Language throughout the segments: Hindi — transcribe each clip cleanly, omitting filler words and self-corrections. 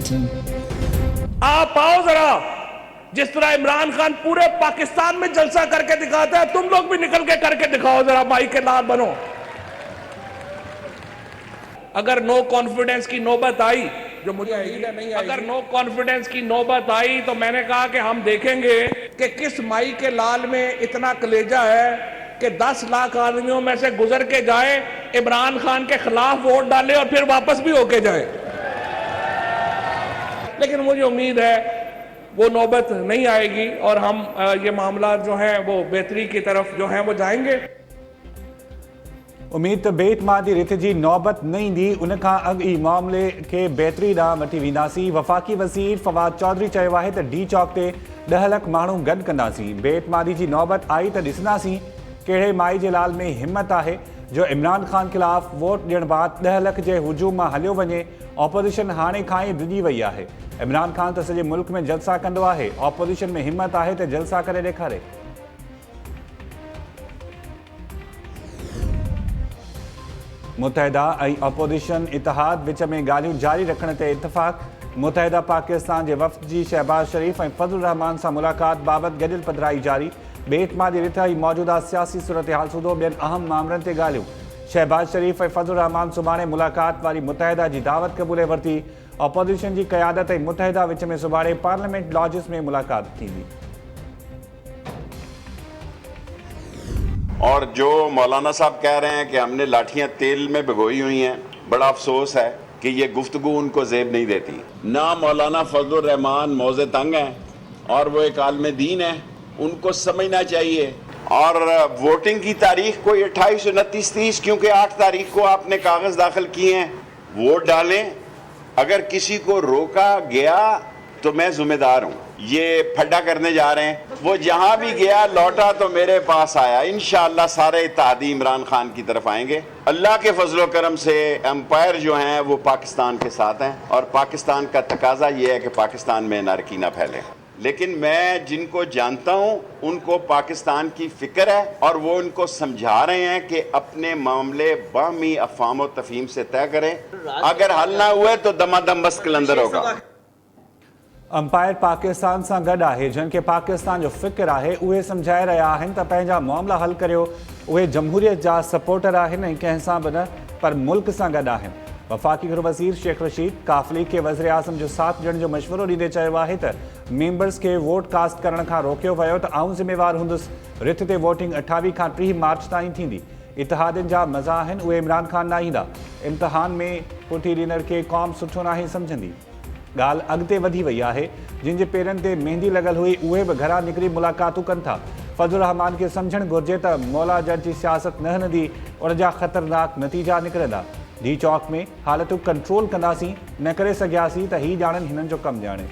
team. आप आओ जरा, जिस तरह इमरान खान पूरे पाकिस्तान में जलसा करके दिखाता है, तुम लोग भी निकल के करके दिखाओ जरा, माई के लाल बनो। अगर नो कॉन्फिडेंस की नौबत आई, जो मुझे उम्मीद है नहीं, अगर नो कॉन्फिडेंस की नौबत आई तो मैंने कहा कि हम देखेंगे कि किस माई के लाल में इतना कलेजा है कि 10 लाख आदमियों में से गुजर के जाए, इमरान खान के खिलाफ वोट डाले और फिर वापस भी होके जाए। लेकिन मुझे उम्मीद है वो नौबत नहीं आएगी और हम ये मामला जो है वो बेहतरी की तरफ जो है वो जाएंगे। उम्मीद त बेट मादी रिथ जी नौबत न ईंदी, उन खां अॻु ई मामले खे बहितरी ॾांहुं वठी वेंदासीं। वफ़ाक़ी वज़ीर फवाद चौधरी चयो आहे त डी चौक ते 10 लख माण्हू गॾु कंदासीं। बेट मादी जी नौबत आई त ॾिसंदासीं कहिड़े माई जे लाल में हिमत आहे जो इमरान खान ख़िलाफ़ वोट ॾियण बाद 10 लख जे हुजूम मां हलियो वञे। ऑपोज़िशन हाणे खां ई डिॼी वई आहे। इमरान खान त सॼे मुल्क में जलसा कंदो आहे, ऑपोज़िशन में हिमत आहे त जलसा करे ॾेखारे। मुतहदा ऐं अपोज़िशन इतिहाद विच में ॻाल्हियूं जारी रखण ते इतफ़ाक़। मुतहदा पाकिस्तान जे वफ़द जी शहबाज शरीफ़ ऐं फज़लुर रहमान सां मुलाक़ात बाबति गॾियल पधिराई जारी। बेट मादी रिथ ऐं मौजूदा सियासी सूरत-हाल सूदो ॿियनि अहम मामलनि ते ॻाल्हियूं। शहबाज शरीफ़ ऐं फज़लुर रहमान सुभाणे मुलाक़ात वारी मुतहदा जी दावत क़बूले वरिती। अपोज़िशन की क़यादत ऐं मुतहदा विच में सुभाणे पार्लियामेंट लॉजिस में मुलाक़ात थींदी। और जो मौलाना साहब कह रहे हैं कि हमने लाठियां तेल में भिगोई हुई हैं, बड़ा अफसोस है कि ये गुफ्तगू उनको ज़ेब नहीं देती। ना मौलाना फजलुर रहमान मौज़े तंग हैं और वो एक आलिम दीन है, उनको समझना चाहिए। और वोटिंग की तारीख कोई 28, 29, 30, क्योंकि 8 तारीख को आपने कागज़ दाखिल किए हैं। वोट डालें। अगर किसी को रोका गया तो मैं जिम्मेदार हूँ। ये फड्डा करने जा रहे हैं, वो जहाँ भी गया लौटा तो मेरे पास आया। इंशाअल्लाह सारे इत्तेहादी इमरान खान की तरफ आएंगे। अल्लाह के फजलो करम से एम्पायर जो हैं वो पाकिस्तान के साथ हैं और पाकिस्तान का तकाजा ये है कि पाकिस्तान में नारकी ना फैले। लेकिन मैं जिनको जानता हूँ उनको पाकिस्तान की फिक्र है और वो उनको समझा रहे हैं कि अपने मामले बामी अफ़ाम व तफ़हीम से तय करें। अगर हल ना हुए तो दमादम बस कलंदर होगा। अंपायर पाकिस्तान सां गॾु आहे, जिन खे पाकिस्तान जो फ़िक्र आहे, उहे सम्झाए रहिया आहिनि त पंहिंजा मामला हल करियो। उहे जमहूरियत जा सपोर्टर आहिनि ऐं कंहिं सां बि न, पर मुल्क सां गॾु आहिनि। वफ़ाक़ी गृह वज़ीर शेख रशीद काफ़िली खे वज़ीर आज़म जो साथ ॾियण जो मशवरो ॾींदे चयो आहे त मेंबर्स खे वोट कास्ट करण खां रोकियो वियो त आउं ज़िम्मेवार हूंदुसि। रिथ ते वोटिंग 28 खां 30 मार्च ताईं थींदी। इतिहादनि जा मज़ा आहिनि, उहे इमरान खान न ईंदा। इम्तिहान में पुठी ॾींदड़ खे क़ौम सुठो नाहे सम्झंदी। ॻाल्हि अॻिते वधी वई आहे। जिन जे पेरनि ते मेहंदी लॻल हुई उहे बि घरां निकिरी मुलाक़ातूं कनि था। फज़लुर रहमान खे सम्झणु घुरिजे त मौला जट जी सियासत न हलंदी, उन जा ख़तरनाक नतीजा निकिरंदा। डी चौक में हालतूं कंट्रोल कंदासीं, न करे सघियासीं त ही ॼाणनि हिननि जो कमु ॼाणे।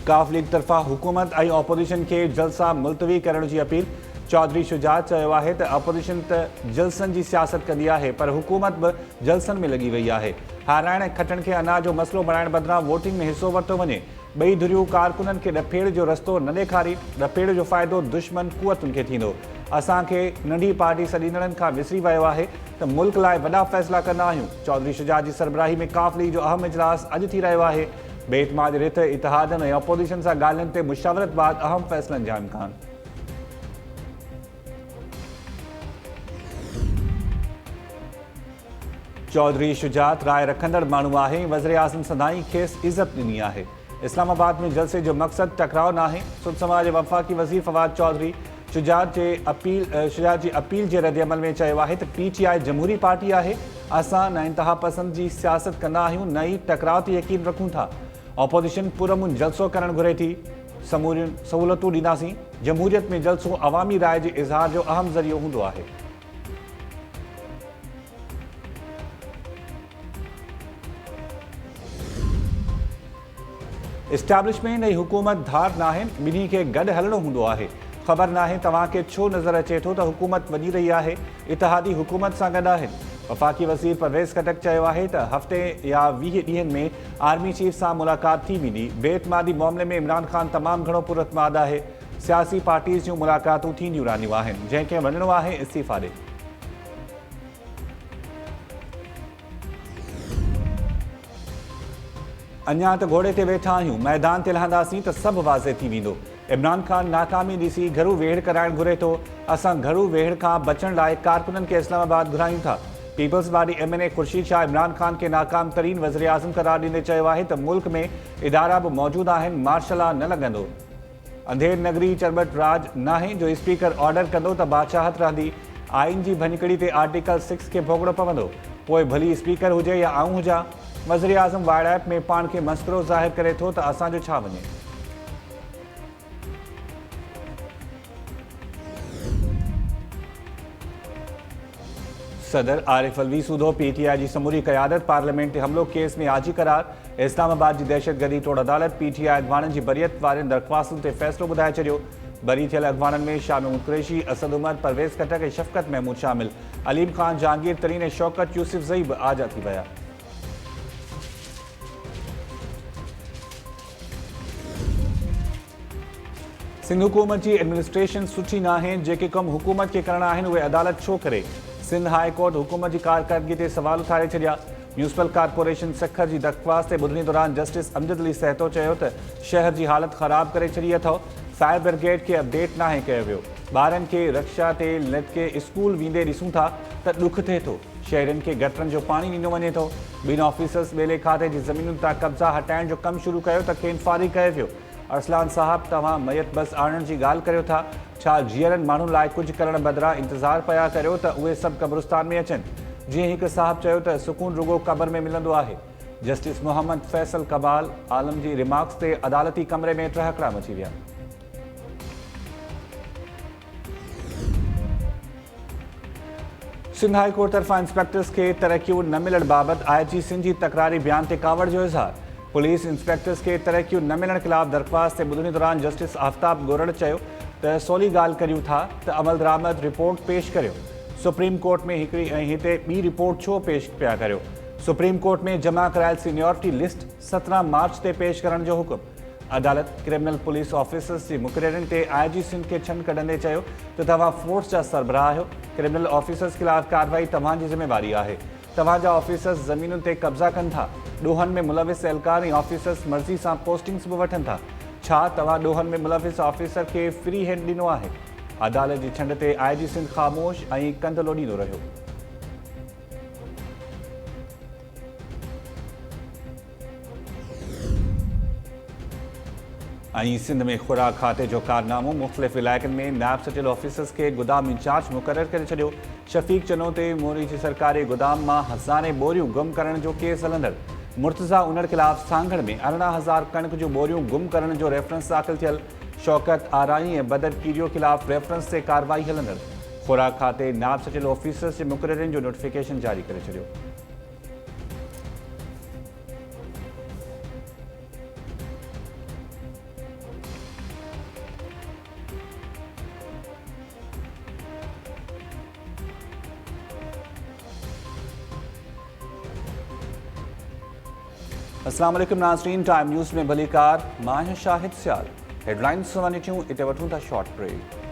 काफ लीग तरफ़ां हुकूमत ऐं ऑपोज़िशन खे जलसा मुलतवी करण जी अपील। चौधरी शुजात चयो आहे त अपोज़िशन त जलसनि जी सियासत कंदी आहे, पर हुकूमत बि जलसनि में लॻी वई आहे। हाराइण ऐं खटण खे अनाज जो मसइलो बणाइण बदिरां वोटिंग में हिसो वरितो वञे। ॿई धुरियूं कारकुननि खे ॾफेड़ जो रस्तो न ॾेखारी। ॾफेड़ जो फ़ाइदो दुश्मन कुवतुनि खे थींदो। असांखे नंढी पार्टी सॾींदड़नि खां विसरी वियो आहे त मुल्क लाइ वॾा फ़ैसिला कंदा आहियूं। चौधरी शुजात जी सरबराही में काफ लीग जो अहम इजलास अॼु थी रहियो आहे। बेट मादी रिथ इतिहादनि ऐं अपोज़िशन सां ॻाल्हियुनि ते मुशावरत बाद अहम फ़ैसिलनि जा इम्कान। चौधरी शुजात राय रखंदड़ माण्हू आहे। वज़ीर आज़म सदाईं खेसि इज़त ॾिनी आहे। इस्लामाबाद में जलसे जो मक़सदु टकराव न आहे। सुध समाज जे वफ़ाक़ी वज़ीर फवाद चौधरी शुजात जी अपील जे रद्द-ए-अमल में चयो आहे त PTI जमहूरी पार्टी आहे। असां न इंतहा पसंद जी सियासत कंदा आहियूं, न ई टकराव ते यकीन रखूं था। ऑपोज़िशन पुरअमन जलसो करणु घुरे थी। सहूलतूं ॾींदासीं। जमहूरियत में जलसो अवामी राय जे इज़हार जो अहम ज़रियो हूंदो आहे। इस्टेब्लिशमेंट ऐं हुकूमत धार न आहिनि, ॿिन्ही खे गॾु हलणो हूंदो आहे। ख़बर नाहे तव्हांखे छो नज़र अचे थो त हुकूमत वधी रही आहे, इतिहादी हुकूमत सां गॾु आहिनि। वफ़ाक़ी वज़ीर परवेज़ खटक चयो आहे त हफ़्ते या 20 ॾींहंनि में आर्मी चीफ सां मुलाक़ात थी वेंदी। बेट मादी मामले में इमरान खान तमामु घणो पुरअतमाद आहे। सियासी पार्टीज़ जूं मुलाक़ातूं थींदियूं रहंदियूं आहिनि। जंहिंखे वञणो आहे इस्तीफ़ा ॾे। अञा त घोड़े ते वेठा आहियूं, मैदान ते लहंदासीं त सभु वाज़े थी वेंदो। इमरान खान नाकामी ॾिसी घरू वेड़ कराइण घुरे थो। असां घरू वेड़ खां बचण लाइ कारकुननि खे इस्लामाबाद घुरायूं था। पीपल्स पार्टी MNA खुर्शीद शाह इमरान खान खे नाकाम तरीन वज़ीर आज़म करार ॾींदे चयो आहे त मुल्क में इदारा बि मौजूदु आहिनि, मार्शल लॉ न लॻंदो। अंधेर नगरी चरबट राज नाहे जो स्पीकर ऑर्डर कंदो त बादशाहत रहंदी। आइन जी भञकड़ी ते आर्टिकल 6 खे भोगड़ो पवंदो, पोइ भली स्पीकर हुजे या आऊं हुजां। वज़ीर आज़म वाइड़ाइप में पाण खे मस्करो ज़ाहिर करे थो त असांजो छा वञे। सदर आरिफ अलवी सूदो PTI जी समूरी क़यादत पार्लियामेंट ते हमलो केस में आजी करार। इस्लामाबाद जी दहशतगर्दी तोड़ अदालत PTI अॻवाननि जी बरियत वारनि दरख़्वास्तुनि ते फ़ैसिलो ॿुधाए छॾियो। बरी थियल अॻवाननि में शामिल कुरैशी, असद उमर, परवेज़ खटक ऐं शफ़क़त महमूद शामिल। अलीम ख़ान, जहांगीर तरीन ऐं शौकत यूसुफ़ज़ई बि आजा थी विया। सिंध हुकूमत जी एडमिनिस्ट्रेशन सुठी नाहे, जेके कम हुकूमत खे करणा आहिनि उहे अदालत छो करे। सिंध हाई कोर्ट हुकूमत जी कारकर्दगी ते सवाल उथारे छॾिया। म्यूनिसिपल कारपोरेशन सखर जी दरख़्वास्त ते ॿुधणी दौरान जस्टिस अमजद अली सहतो चयो त शहर जी हालत ख़राब करे छॾी अथव। फायर ब्रिगेड खे अपडेट नाहे कयो वियो। ॿारनि खे रक्षा ते लटके स्कूल वेंदे ॾिसूं था त ॾुख थिए थो। शहरनि खे गटरनि जो पाणी ॾिनो वञे थो। ॿिनि ऑफिसर्स ॿेले खाते जी ज़मीनुनि तां कब्ज़ा हटाइण जो कमु शुरू कयो त खेनि फारिग कयो वियो। अरसलान साहब, तव्हां मयत बस आणण जी ॻाल्हि करियो था, छा जीअरनि माण्हुनि लाइ कुझु करण बदिरां इंतज़ारु पिया करियो त उहे सभु क़ब्रिस्तान में अचनि। जीअं हिकु साहब चयो त सुकून रुगो क़ब्र में मिलंदो आहे। जस्टिस मोहम्मद फैसल कबाल आलम जी रिमार्क्स ते अदालती कमरे में टहकड़ा मची विया। सिंध हाई कोर्ट तरफ़ां इंस्पेक्टर्स खे तरक़ियूं न मिलण बाबति IG सिंध जी तकरारी बयान ते कावड़ जो इज़हार। पुलिस इंस्पेक्टर्स खे तरक़ियूं न मिलण ख़िलाफ़ दरख़्वास्त ते ॿुधणी दौरान जस्टिस आफ्ताब गोरड़ चयो त सवली ॻाल्हि करियूं था त अमल दरामद रिपोर्ट पेश करियो। सुप्रीम कोर्ट में हिकिड़ी ऐं हिते ॿी रिपोर्ट छो पेश पिया करियो। सुप्रीम कोर्ट में जमा करायल सीनियॉरिटी लिस्ट 17 मार्च ते पेश करण जो हुकुम। अदालत क्रिमिनल पुलिस ऑफिसर्स जी मुक़ररनि ते IG सिंध खे छंड कढंदे चयो त तव्हां फोर्स जा सरबराह आहियो। क्रिमिनल ऑफिसर्स ख़िलाफ़ कार्रवाई तव्हांजी ज़िम्मेवारी आहे। तव्हांजा ऑफिसर्स ज़मीनुनि ते कब्ज़ा कनि था। ॾोहनि में मुलविस एहलकार ऐं ऑफिसर्स मर्ज़ी सां पोस्टिंग्स बि वठनि था। छा तव्हां ॾोहनि में मुलविस ऑफिसर खे फ्री हैंड ॾिनो आहे? अदालत जी छंड ते IG सिंध ख़ामोश ऐं कंध लोॾींदो रहियो। ऐं सिंध में खुराक खाते जो कारनामो मुख़्तलिफ़ इलाइक़नि में नायब सटियल ऑफिसर्स खे गुदाम इंचार्ज मुक़ररु करे छॾियो। शफ़ीक चनो ते मोरी जी सरकारी गुदाम मां हज़ारे बोरियूं गुम करण जो केस हलंदड़। मुर्तज़ा उनर ख़िलाफ़ सांगड़ में 18,000 कणक जूं बोरियूं गुम करण जो रेफरेंस दाख़िल थियल। शौकत आराई ऐं बदर कीरियो ख़िलाफ़ रेफरेंस ते कार्रवाई हलंदड़। खुराक खाते नायब सटियल ऑफिसर्स जे मुक़ररनि जो नोटिफिकेशन जारी करे छॾियो। अस्सलाम वालेकुम नाज़रीन, टाइम न्यूज़ में भली कार, मां आहियां शाहिद सियाल। हेडलाइंस सुवानी थियूं, इते वठूं था शॉर्ट ब्रेक।